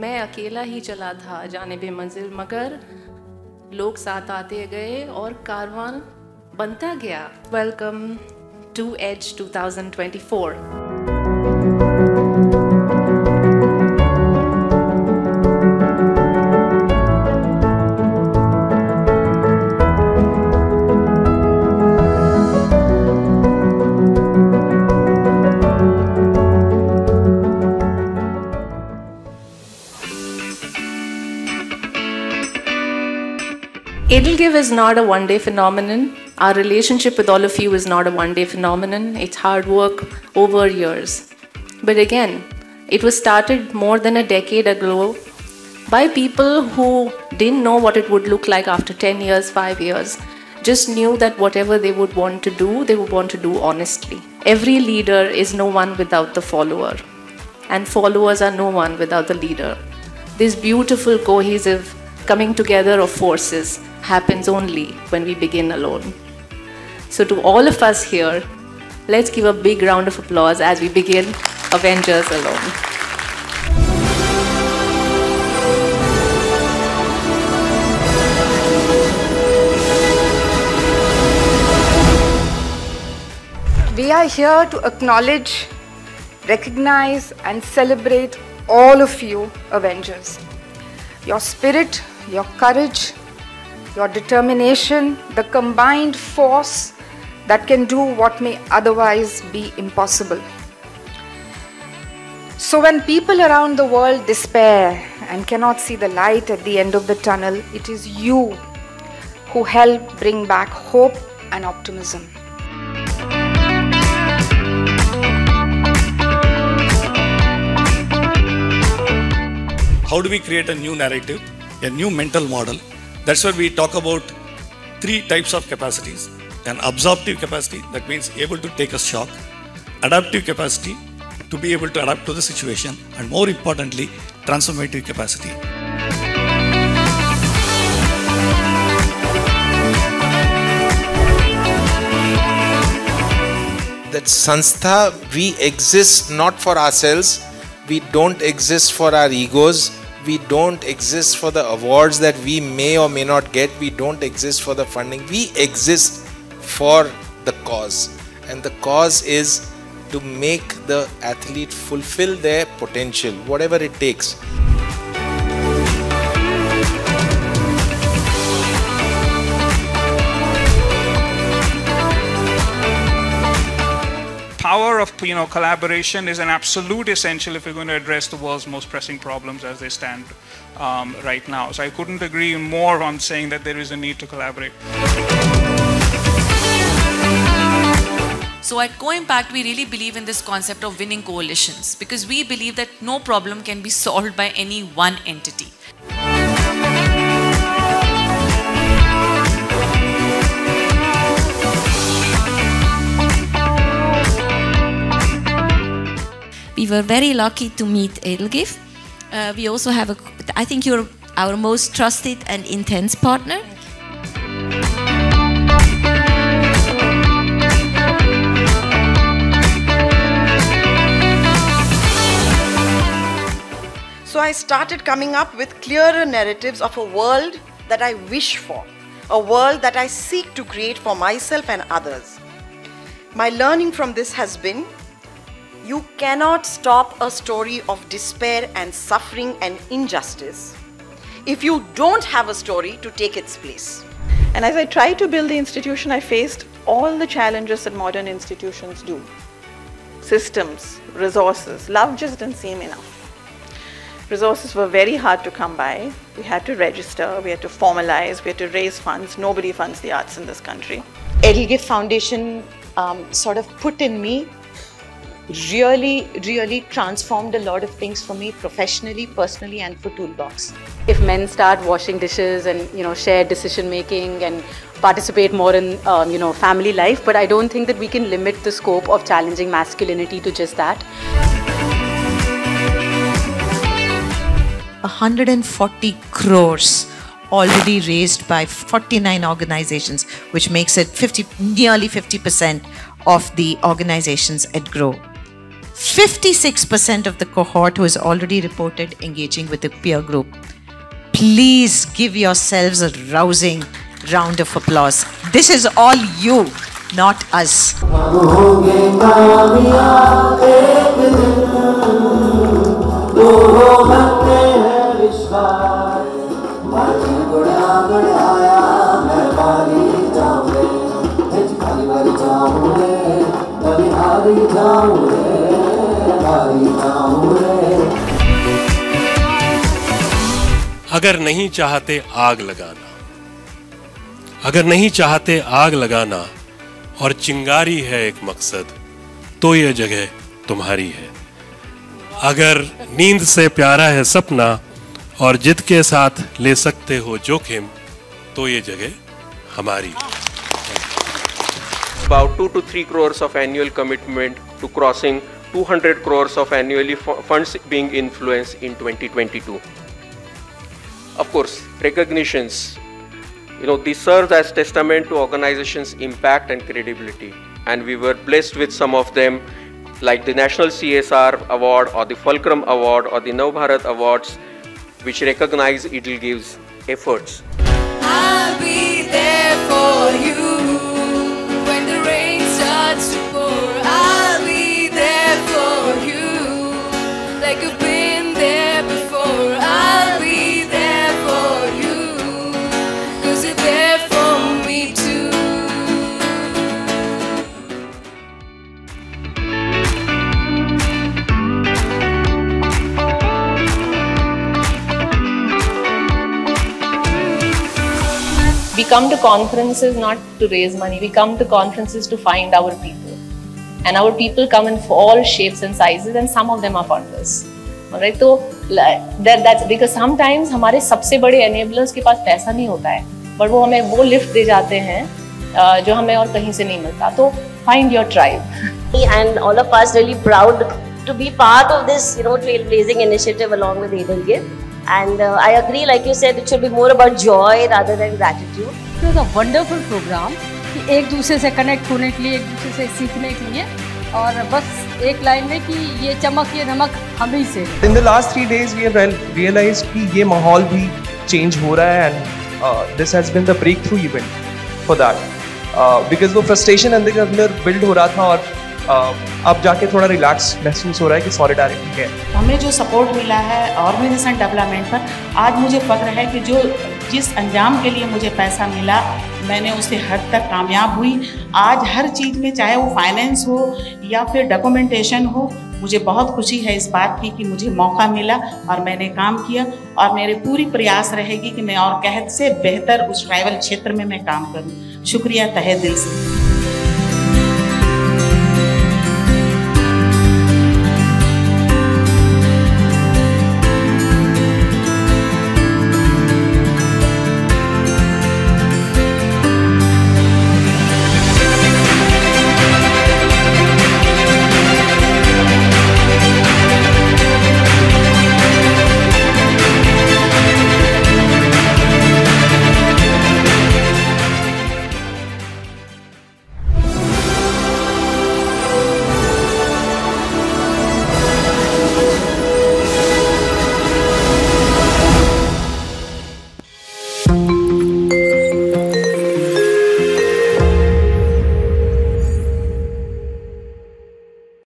मैं अकेला ही चला था जानिबे मंजिल, मगर लोग साथ आते गए और कारवान बनता गया। Welcome to age 2024। Edelgive is not a one-day phenomenon. Our relationship with all of you is not a one-day phenomenon. It's hard work over years. But again, it was started more than a decade ago by people who didn't know what it would look like after 10 years, 5 years. Just knew that whatever they would want to do, they would want to do honestly. Every leader is no one without the follower. And followers are no one without the leader. This beautiful, cohesive coming together of forces happens only when we begin alone. So to all of us here, let's give a big round of applause as we begin Avengers Alone. We are here to acknowledge, recognize and celebrate all of you Avengers. Your spirit, your courage, your determination, the combined force that can do what may otherwise be impossible. So when people around the world despair and cannot see the light at the end of the tunnel, it is you who help bring back hope and optimism. How do we create a new narrative, a new mental model? That's where we talk about 3 types of capacities. An absorptive capacity, that means able to take a shock. Adaptive capacity, to be able to adapt to the situation. And more importantly, transformative capacity. That Sanstha, we exist not for ourselves, we don't exist for our egos, we don't exist for the awards that we may or may not get, we don't exist for the funding, we exist for the cause. And the cause is to make the athlete fulfill their potential, whatever it takes. Power of collaboration is an absolute essential if we're going to address the world's most pressing problems as they stand right now. So I couldn't agree more on saying that there is a need to collaborate. So at Co-Impact, we really believe in this concept of winning coalitions because we believe that no problem can be solved by any one entity. We were very lucky to meet Edelgive. We also have I think you're our most trusted and intense partner. So I started coming up with clearer narratives of a world that I wish for, a world that I seek to create for myself and others. My learning from this has been, you cannot stop a story of despair and suffering and injustice if you don't have a story to take its place. And as I tried to build the institution, I faced all the challenges that modern institutions do. Systems, resources, love just didn't seem enough. Resources were very hard to come by. We had to register, we had to formalize, we had to raise funds. Nobody funds the arts in this country. Edelgive Foundation sort of put in me really transformed a lot of things for me professionally, personally and for Toolbox. If men start washing dishes and share decision making and participate more in family life, but I don't think that we can limit the scope of challenging masculinity to just that. 140 crores already raised by 49 organizations, which makes it nearly 50% of the organizations at GROW. 56% of the cohort who has already reported engaging with a peer group. Please give yourselves a rousing round of applause. This is all you, not us. अगर नहीं चाहते आग लगाना, अगर नहीं चाहते आग लगाना और चिंगारी है एक मकसद, तो यह जगह तुम्हारी है। अगर नींद से प्यारा है सपना और जिद के साथ ले सकते हो जोखिम, तो ये जगह हमारी है। About 2 to 3 crores of annual commitment to crossing 200 crores of annually funds being influenced in 2022. Of course, recognitions, these serve as testament to organizations' impact and credibility, and we were blessed with some of them, like the National CSR Award or the Fulcrum Award or the Navbharat Awards, which recognize Edelgive's efforts. I'll be there for you when the rain starts to pour. I'll be there for you like you've been there before. I'll be there for you 'cause you're there for me too. We come to conferences not to raise money, we come to conferences to find our people. And our people come in all shapes and sizes, and some of them are funders. Alright, so that's because sometimes हमारे सबसे बड़े enablers के पास पैसा नहीं होता है, but वो हमें वो lift दे जाते हैं जो हमें और कहीं से नहीं मिलता. तो find your tribe. And all of us really proud to be part of this, trailblazing initiative along with Edelgive. And I agree, like you said, it should be more about joy rather than gratitude. It was a wonderful program. कि एक दूसरे से connect होने के लिए, एक दूसरे से सीखने के लिए, और बस एक लाइन में कि ये चमक ये धमक हम ही से। In the last 3 days we have realized कि ये माहौल भी change हो रहा है, and this has been the breakthrough event for that. Because वो frustration अंदर build हो रहा था, और अब जाके थोड़ा रिलैक्स महसूस हो रहा है कि सॉलिडारिटी है। हमें जो सपोर्ट मिला है ऑर्गेनाइजेशन डेवलपमेंट पर, आज मुझे फख्र है कि जिस अंजाम के लिए मुझे पैसा मिला, मैंने उसे हद तक कामयाब हुई। आज हर चीज़ में, चाहे वो फाइनेंस हो या फिर डॉक्यूमेंटेशन हो, मुझे बहुत खुशी है इस बात की कि मुझे मौका मिला और मैंने काम किया, और मेरे पूरी प्रयास रहेगी कि मैं और कहत से बेहतर उस ट्राइबल क्षेत्र में मैं काम करूं। शुक्रिया तहे दिल से।